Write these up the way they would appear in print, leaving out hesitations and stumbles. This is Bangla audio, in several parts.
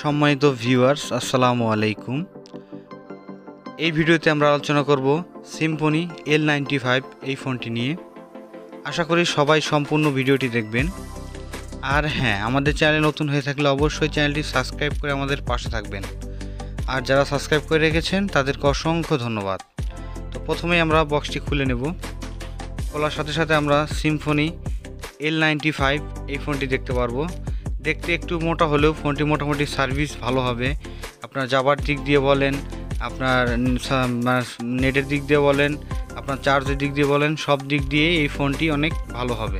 সম্মানিত ভিউয়ার্স, আসসালামু আলাইকুম। এই ভিডিওতে আমরা আলোচনা করব সিম্ফনি L95 এই ফোনটি নিয়ে। আশা করি সবাই সম্পূর্ণ ভিডিওটি দেখবেন। আর হ্যাঁ, আমাদের চ্যানেলে নতুন হয়ে থাকলে অবশ্যই চ্যানেলটি সাবস্ক্রাইব করে আমাদের পাশে থাকবেন। আর যারা সাবস্ক্রাইব করে রেখেছেন তাদেরকে অসংখ্য ধন্যবাদ। তো প্রথমেই আমরা বক্সটি খুলে নেব। খোলার সাথে সাথে আমরা সিম্ফনি L95 এই ফোনটি দেখতে পারবো। দেখতে একটু মোটা হলেও ফোনটি মোটামুটি সার্ভিস ভালো হবে। আপনার যাবার দিক দিয়ে বলেন, আপনার নেটের দিক দিয়ে বলেন, আপনার চার্জের দিক দিয়ে বলেন, সব দিক দিয়ে এই ফোনটি অনেক ভালো হবে।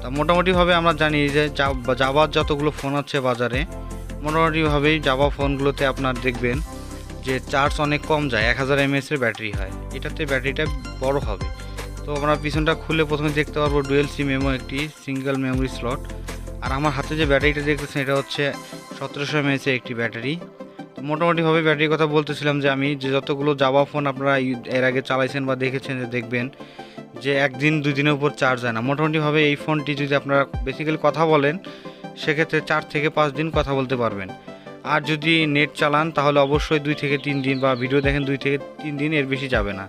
তা মোটামুটিভাবে আমরা জানি যে জাবার যতগুলো ফোন আছে বাজারে, মোটামুটিভাবেই জাবা ফোনগুলোতে আপনার দেখবেন যে চার্জ অনেক কম যায়, 1000 mAh ব্যাটারি হয়। এটাতে ব্যাটারিটা বড় হবে। তো আমরা পিছনটা খুলে প্রথমে দেখতে পারবো ডুয়েল সিম এবং একটি সিঙ্গেল মেমোরি স্লট। আর আমার হাতে যে ব্যাটারিটা দেখতেছেন এটা হচ্ছে 1700 mAh একটি ব্যাটারি। তো মোটামুটিভাবে ব্যাটারির কথা বলতেছিলাম যে আমি যে যতগুলো জাবা ফোন আপনারা এর আগে চালাইছেন বা দেখেছেন, যে দেখবেন যে একদিন দুই দিনের উপর চার্জ হয় না। মোটামুটিভাবে এই ফোনটি যদি আপনারা বেসিক্যালি কথা বলেন সেক্ষেত্রে 4 থেকে 5 দিন কথা বলতে পারবেন। আর যদি নেট চালান তাহলে অবশ্যই 2 থেকে 3 দিন, বা ভিডিও দেখেন 2 থেকে 3 দিন, এর বেশি যাবে না।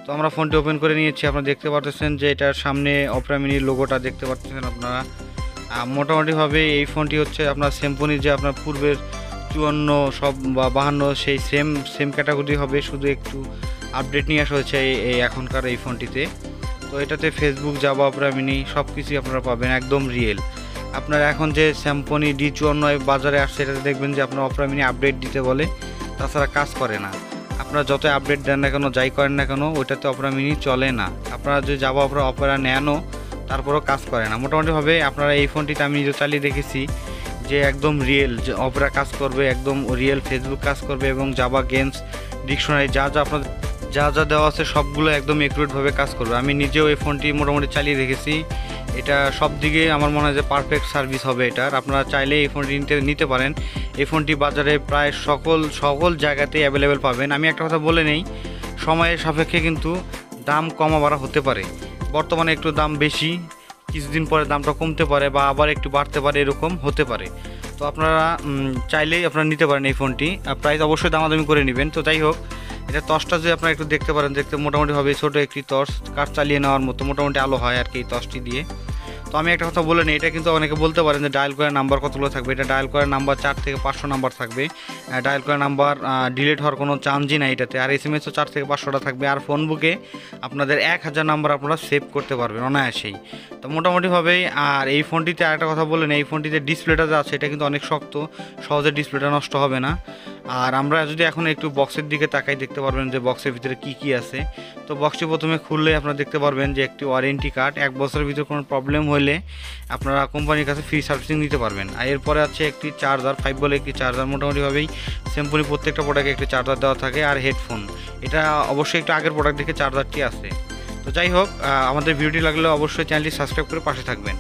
তো আমরা ফোনটি ওপেন করে নিয়েছি। আপনারা দেখতে পাচ্ছেন যে এটার সামনে অপরা মিনির লোগোটা দেখতে পাচ্ছেন আপনারা। মোটামুটিভাবে এই ফোনটি হচ্ছে আপনার সিম্ফনি যে আপনার পূর্বের 54 সব বা 52 সেই সেম ক্যাটাগরি হবে, শুধু একটু আপডেট নিয়ে আসা হয়েছে এই এখনকার এই ফোনটিতে। তো এটাতে ফেসবুক, জাভা, অপরা মিনি সব কিছুই আপনারা পাবেন একদম রিয়েল। আপনারা এখন যে সিম্ফনি D54 বাজারে আসছে এটাতে দেখবেন যে আপনার অপরা মিনি আপডেট দিতে বলে, তাছাড়া কাজ করে না। আপনারা যত আপডেট দেন না কেন, যাই করেন না কেন, ওইটাতে অপরা মিনি চলে না। আপনারা যে জাভা, অপরা নেনও, তারপরও কাজ করে না। মোটামুটিভাবে আপনারা এই ফোনটিতে আমি নিজে চালিয়ে দেখেছি যে একদম রিয়েল, যে অপরা কাজ করবে, একদম রিয়েল ফেসবুক কাজ করবে, এবং জাভা, গেমস, ডিকশনারি যা যা দেওয়া আছে সবগুলো একদম একুরেটভাবে কাজ করবে। আমি নিজেও এই ফোনটি মোটামুটি চালিয়ে দেখেছি। এটা সব দিকে আমার মনে হয় যে পারফেক্ট সার্ভিস হবে এটার। আপনারা চাইলে এই ফোনটি নিতে পারেন। এই ফোনটি বাজারে প্রায় সকল জায়গাতেই অ্যাভেলেবেল পাবেন। আমি একটা কথা বলে নেই, সময়ের সাপেক্ষে কিন্তু দাম কমা বাড়া হতে পারে। বর্তমানে একটু দাম বেশি, কিছুদিন পরে দামটা কমতে পারে বা আবার একটু বাড়তে পারে, এরকম হতে পারে। তো আপনারা চাইলেই আপনারা নিতে পারেন এই ফোনটি। প্রাইস অবশ্যই দামাদামি করে নেবেন। তো যাই হোক, এটা টর্চটা যে আপনারা একটু দেখতে পারেন, দেখতে মোটামুটিভাবে ছোটো একটি টর্চ, কাজ চালিয়ে নেওয়ার মতো মোটামুটি আলো হয় আর কি এই টর্চটি দিয়ে। তো আমি একটা কথা বলে নিই, এটা কিন্তু অনেকে বলতে পারেন যে ডায়াল করার নাম্বার কতগুলো থাকবে। এটা ডায়াল করার নাম্বার 4 থেকে 500 নাম্বার থাকবে। ডায়াল করার নাম্বার ডিলিট হওয়ার কোনো চান্সই নাই এটাতে। আর SMS ও 4 থেকে 500টা থাকবে। আর ফোন বুকে আপনাদের 1000 নাম্বার আপনারা সেভ করতে পারবেন অনায়াসেই। তো মোটামুটিভাবেই, আর এই ফোনটিতে আরেকটা কথা বলে নিই, এই ফোনটিতে ডিসপ্লেটা যে আছে এটা কিন্তু অনেক শক্ত, সহজে ডিসপ্লেটা নষ্ট হবে না। আর আমরা যদি এখন একটু বক্সের দিকে তাকাই, দেখতে পারবেন যে বক্সের ভিতরে কি আছে। তো বক্সটি প্রথমে খুললে আপনারা দেখতে পারবেন যে একটি ওয়ারেন্টি কার্ড, 1 বছরের ভিতরে কোনো প্রবলেম হলে আপনারা কোম্পানির কাছে ফ্রি সার্ভিসিং নিতে পারবেন। আর এরপরে আছে একটি চার্জার, 5 বলে একটি চার্জার। মোটামুটিভাবেই সিম্ফনি প্রত্যেকটা প্রোডাক্টে একটি চার্জার দেওয়া থাকে। আর হেডফোন, এটা অবশ্যই একটু আগের প্রোডাক্ট দেখে চার্জারটি আছে। তো যাই হোক, আমাদের ভিডিওটি লাগলে অবশ্যই চ্যানেলটি সাবস্ক্রাইব করে পাশে থাকবেন।